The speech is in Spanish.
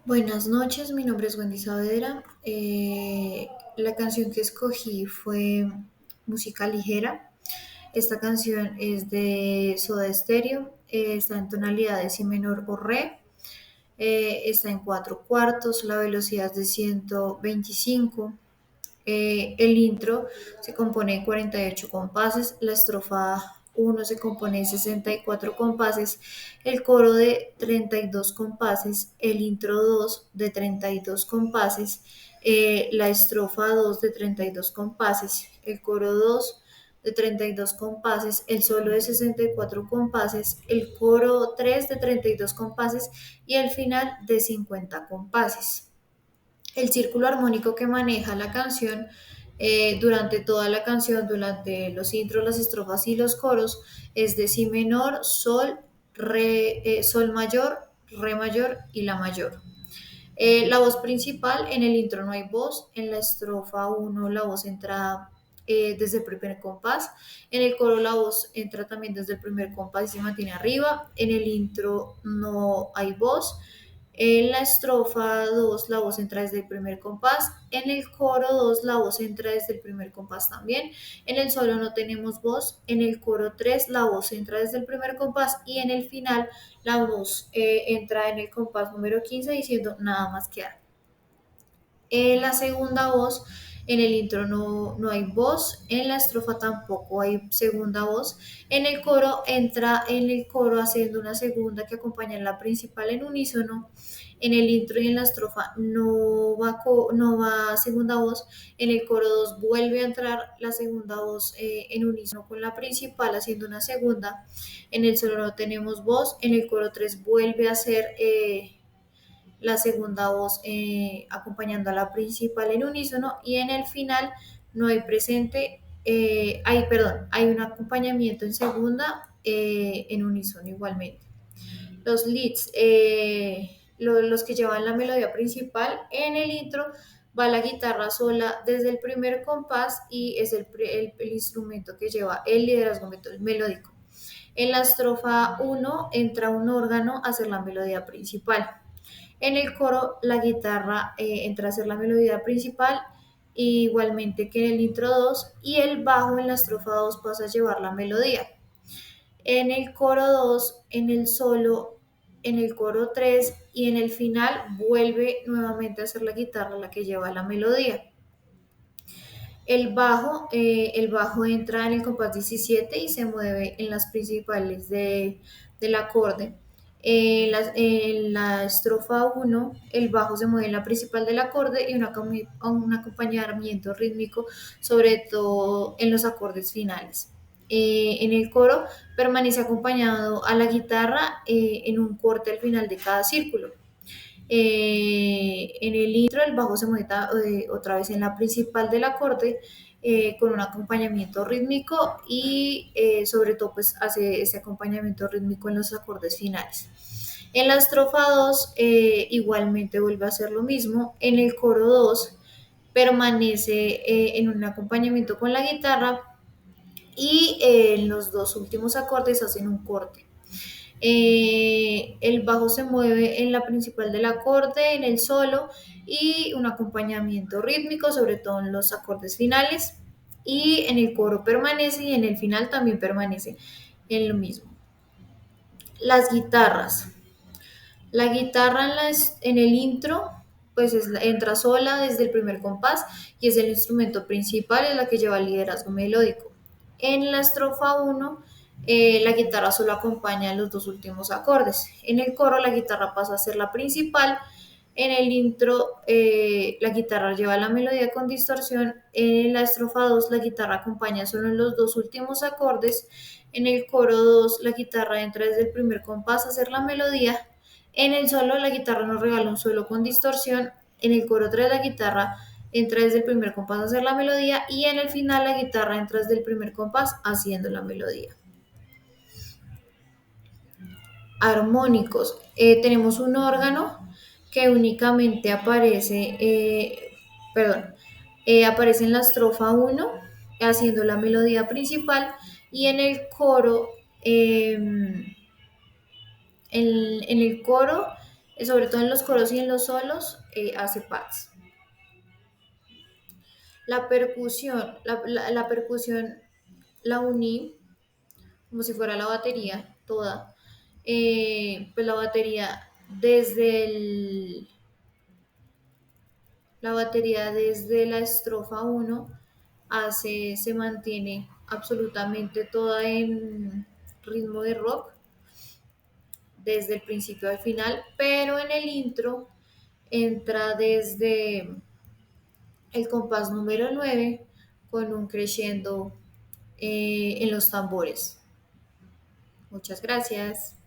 Buenas noches, mi nombre es Wendy Saavedra. La canción que escogí fue Música Ligera. Esta canción es de Soda Stereo, está en tonalidades si menor o re, está en cuatro cuartos, la velocidad es de 125. El intro se compone de 48 compases, la estrofa uno se compone de 64 compases, el coro de 32 compases, el intro 2 de 32 compases, la estrofa 2 de 32 compases, el coro 2 de 32 compases, el solo de 64 compases, el coro 3 de 32 compases y el final de 50 compases. El círculo armónico que maneja la canción durante toda la canción, durante los intros, las estrofas y los coros, es de si menor, sol, sol mayor, re mayor y la mayor. La voz principal, en el intro no hay voz, en la estrofa uno la voz entra desde el primer compás, en el coro la voz entra también desde el primer compás y se mantiene arriba, en el intro no hay voz, en la estrofa 2 la voz entra desde el primer compás, en el coro 2 la voz entra desde el primer compás también, en el solo no tenemos voz, en el coro 3 la voz entra desde el primer compás y en el final la voz entra en el compás número 15 diciendo nada más que dar. La segunda voz, en el intro no hay voz, en la estrofa tampoco hay segunda voz, en el coro entra en el coro haciendo una segunda que acompaña en la principal en unísono, en el intro y en la estrofa no va segunda voz, en el coro 2 vuelve a entrar la segunda voz en unísono con la principal haciendo una segunda, en el solo no tenemos voz, en el coro 3 vuelve a ser la segunda voz acompañando a la principal en unísono y en el final no hay presente, hay un acompañamiento en segunda en unísono igualmente. Los leads, los que llevan la melodía principal, en el intro va la guitarra sola desde el primer compás y es el instrumento que lleva el liderazgo melódico. En la estrofa uno entra un órgano a hacer la melodía principal. En el coro, la guitarra entra a ser la melodía principal, igualmente que en el intro 2 y el bajo en la estrofa 2 pasa a llevar la melodía. En el coro 2 en el solo, en el coro 3 y en el final vuelve nuevamente a ser la guitarra la que lleva la melodía. El bajo entra en el compás 17 y se mueve en las principales del acorde. En la estrofa uno el bajo se mueve en la principal del acorde y un acompañamiento rítmico, sobre todo en los acordes finales. En el coro permanece acompañado a la guitarra en un corte al final de cada círculo. En el intro el bajo se mueve otra vez en la principal del acorde con un acompañamiento rítmico y sobre todo pues hace ese acompañamiento rítmico en los acordes finales. En la estrofa 2 igualmente vuelve a hacer lo mismo. En el coro 2 permanece en un acompañamiento con la guitarra y en los dos últimos acordes hacen un corte. El bajo se mueve en la principal del acorde, en el solo y un acompañamiento rítmico, sobre todo en los acordes finales. Y en el coro permanece y en el final también permanece en lo mismo. Las guitarras. La guitarra en el intro pues entra sola desde el primer compás y es el instrumento principal, es la que lleva el liderazgo melódico. En la estrofa uno la guitarra solo acompaña los dos últimos acordes. En el coro la guitarra pasa a ser la principal. En el intro la guitarra lleva la melodía con distorsión. En la estrofa 2 la guitarra acompaña solo en los dos últimos acordes. En el coro 2 la guitarra entra desde el primer compás a hacer la melodía. En el solo la guitarra nos regala un solo con distorsión. En el coro 3 la guitarra entra desde el primer compás a hacer la melodía y en el final la guitarra entra desde el primer compás haciendo la melodía. Armónicos. Tenemos un órgano que únicamente aparece en la estrofa uno haciendo la melodía principal y en el coro, en el coro sobre todo en los coros y en los solos, hace pads. La percusión la uní como si fuera la batería toda. Pues la batería desde la estrofa uno se mantiene absolutamente toda en ritmo de rock desde el principio al final, pero en el intro entra desde el compás número 9 con un crescendo en los tambores. Muchas gracias.